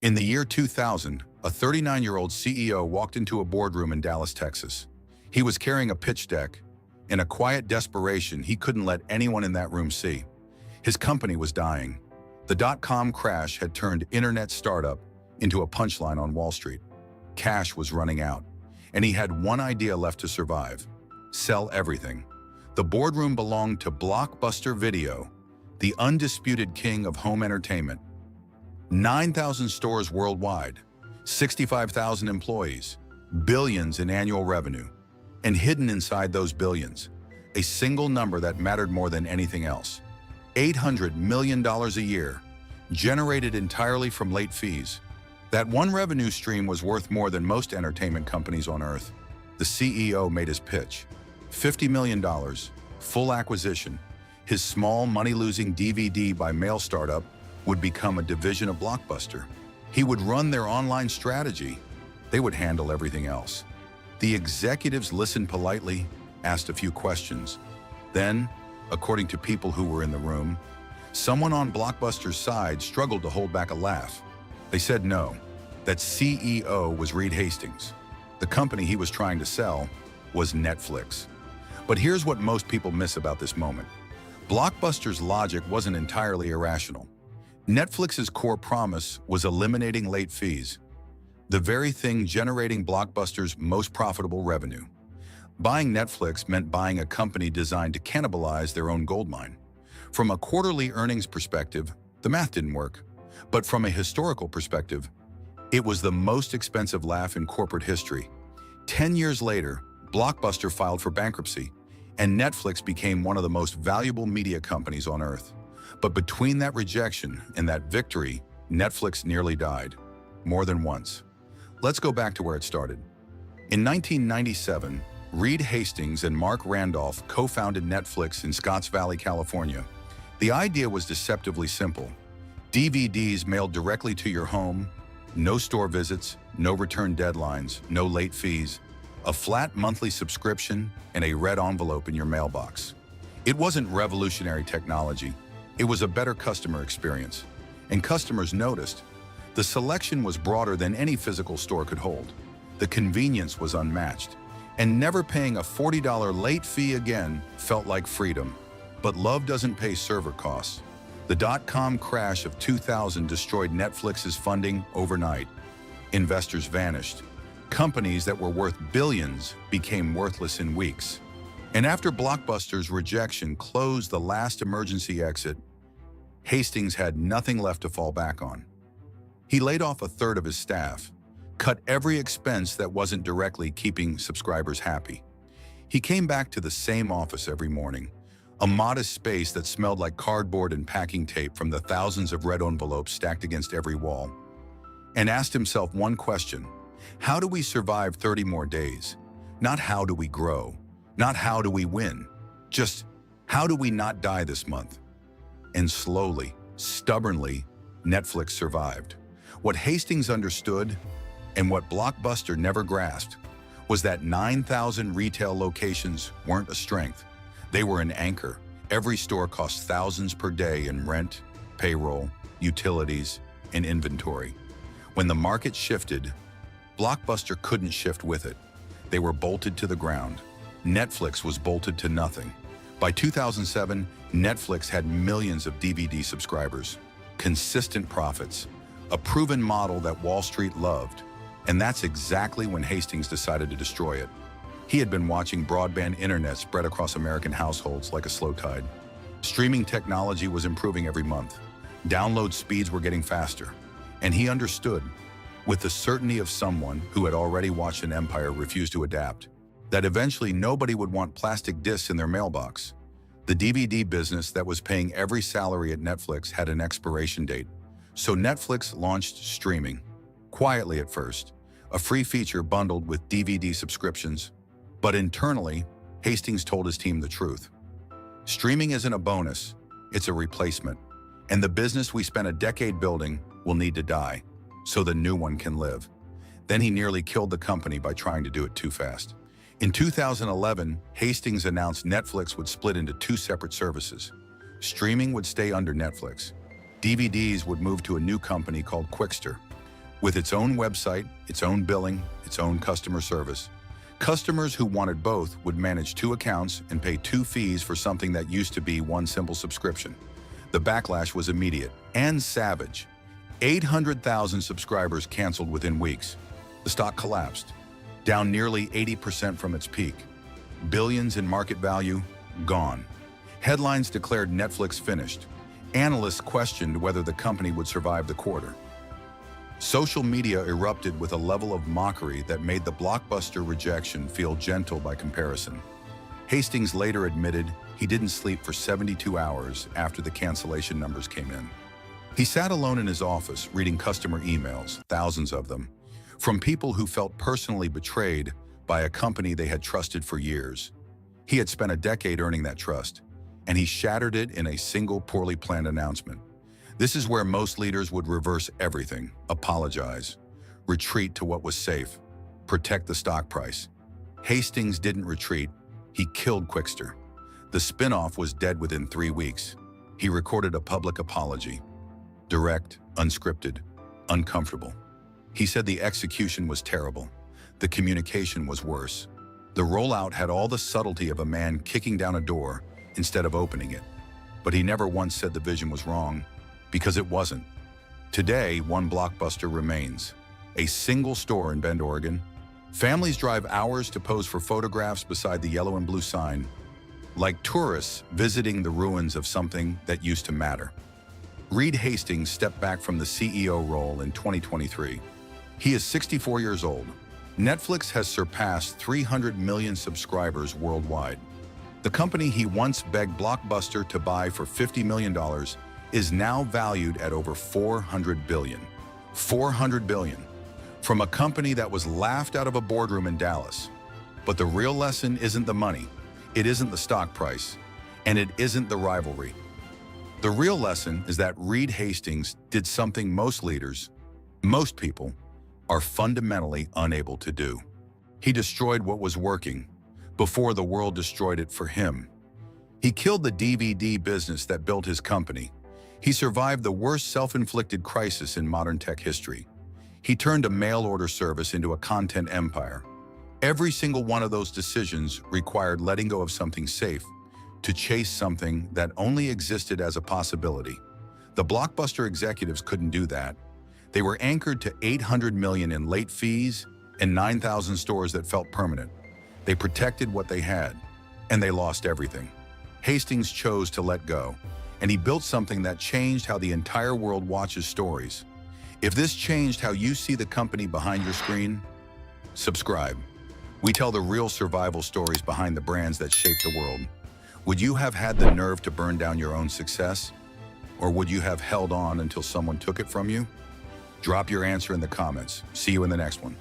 In the year 2000, a 39-year-old CEO walked into a boardroom in Dallas, Texas. He was carrying a pitch deck. In a quiet desperation, he couldn't let anyone in that room see. His company was dying. The dot-com crash had turned internet startup into a punchline on Wall Street. Cash was running out, and he had one idea left to survive: sell everything. The boardroom belonged to Blockbuster Video, the undisputed king of home entertainment. 9,000 stores worldwide, 65,000 employees, billions in annual revenue. And hidden inside those billions, a single number that mattered more than anything else: $800 million a year, generated entirely from late fees. That one revenue stream was worth more than most entertainment companies on earth. The CEO made his pitch. $50 million, full acquisition. His small, money-losing DVD by mail startup would become a division of Blockbuster. He would run their online strategy. They would handle everything else. The executives listened politely, asked a few questions. Then, according to people who were in the room, someone on Blockbuster's side struggled to hold back a laugh. They said no. That CEO was Reed Hastings. The company he was trying to sell was Netflix. But here's what most people miss about this moment. Blockbuster's logic wasn't entirely irrational. Netflix's core promise was eliminating late fees, the very thing generating Blockbuster's most profitable revenue. Buying Netflix meant buying a company designed to cannibalize their own goldmine. From a quarterly earnings perspective, the math didn't work. But from a historical perspective, it was the most expensive laugh in corporate history. 10 years later, Blockbuster filed for bankruptcy, and Netflix became one of the most valuable media companies on earth. But between that rejection and that victory, Netflix nearly died, more than once. Let's go back to where it started. In 1997, Reed Hastings and Mark Randolph co-founded Netflix in Scotts Valley, California. The idea was deceptively simple. DVDs mailed directly to your home, no store visits, no return deadlines, no late fees, a flat monthly subscription, and a red envelope in your mailbox. It wasn't revolutionary technology. It was a better customer experience. And customers noticed. The selection was broader than any physical store could hold. The convenience was unmatched. And never paying a $40 late fee again felt like freedom. But love doesn't pay server costs. The dot-com crash of 2000 destroyed Netflix's funding overnight. Investors vanished. Companies that were worth billions became worthless in weeks. And after Blockbuster's rejection closed the last emergency exit, Hastings had nothing left to fall back on. He laid off a third of his staff, cut every expense that wasn't directly keeping subscribers happy. He came back to the same office every morning, a modest space that smelled like cardboard and packing tape from the thousands of red envelopes stacked against every wall, and asked himself one question: how do we survive 30 more days? Not how do we grow, not how do we win, just how do we not die this month? And slowly, stubbornly, Netflix survived. What Hastings understood, and what Blockbuster never grasped, was that 9,000 retail locations weren't a strength. They were an anchor. Every store cost thousands per day in rent, payroll, utilities, and inventory. When the market shifted, Blockbuster couldn't shift with it. They were bolted to the ground. Netflix was bolted to nothing. By 2007, Netflix had millions of DVD subscribers, consistent profits, a proven model that Wall Street loved. And that's exactly when Hastings decided to destroy it. He had been watching broadband internet spread across American households like a slow tide. Streaming technology was improving every month. Download speeds were getting faster. And he understood, with the certainty of someone who had already watched an empire refuse to adapt, that eventually nobody would want plastic discs in their mailbox. The DVD business that was paying every salary at Netflix had an expiration date. So Netflix launched streaming, quietly at first, a free feature bundled with DVD subscriptions. But internally, Hastings told his team the truth. Streaming isn't a bonus, it's a replacement. And the business we spent a decade building will need to die, so the new one can live. Then he nearly killed the company by trying to do it too fast. In 2011, Hastings announced Netflix would split into two separate services. Streaming would stay under Netflix. DVDs would move to a new company called Quickster. With its own website, its own billing, its own customer service. Customers who wanted both would manage two accounts and pay two fees for something that used to be one simple subscription. The backlash was immediate and savage. 800,000 subscribers canceled within weeks. The stock collapsed, down nearly 80% from its peak. Billions in market value, gone. Headlines declared Netflix finished. Analysts questioned whether the company would survive the quarter. Social media erupted with a level of mockery that made the Blockbuster rejection feel gentle by comparison. Hastings later admitted he didn't sleep for 72 hours after the cancellation numbers came in. He sat alone in his office reading customer emails, thousands of them, from people who felt personally betrayed by a company they had trusted for years. He had spent a decade earning that trust, and he shattered it in a single poorly planned announcement. This is where most leaders would reverse everything, apologize, retreat to what was safe, protect the stock price. Hastings didn't retreat, he killed Quickster. The spin-off was dead within 3 weeks. He recorded a public apology. Direct, unscripted, uncomfortable. He said the execution was terrible. The communication was worse. The rollout had all the subtlety of a man kicking down a door instead of opening it. But he never once said the vision was wrong, because it wasn't. Today, one Blockbuster remains. A single store in Bend, Oregon. Families drive hours to pose for photographs beside the yellow and blue sign, like tourists visiting the ruins of something that used to matter. Reed Hastings stepped back from the CEO role in 2023. He is 64 years old. Netflix has surpassed 300 million subscribers worldwide. The company he once begged Blockbuster to buy for $50 million is now valued at over $400 billion. $400 billion. From a company that was laughed out of a boardroom in Dallas. But the real lesson isn't the money, it isn't the stock price, and it isn't the rivalry. The real lesson is that Reed Hastings did something most leaders, most people, are fundamentally unable to do. He destroyed what was working before the world destroyed it for him. He killed the DVD business that built his company. He survived the worst self-inflicted crisis in modern tech history. He turned a mail-order service into a content empire. Every single one of those decisions required letting go of something safe to chase something that only existed as a possibility. The Blockbuster executives couldn't do that. They were anchored to $800 million in late fees and 9,000 stores that felt permanent. They protected what they had, and they lost everything. Hastings chose to let go, and he built something that changed how the entire world watches stories. If this changed how you see the company behind your screen, subscribe. We tell the real survival stories behind the brands that shape the world. Would you have had the nerve to burn down your own success? Or would you have held on until someone took it from you? Drop your answer in the comments. See you in the next one.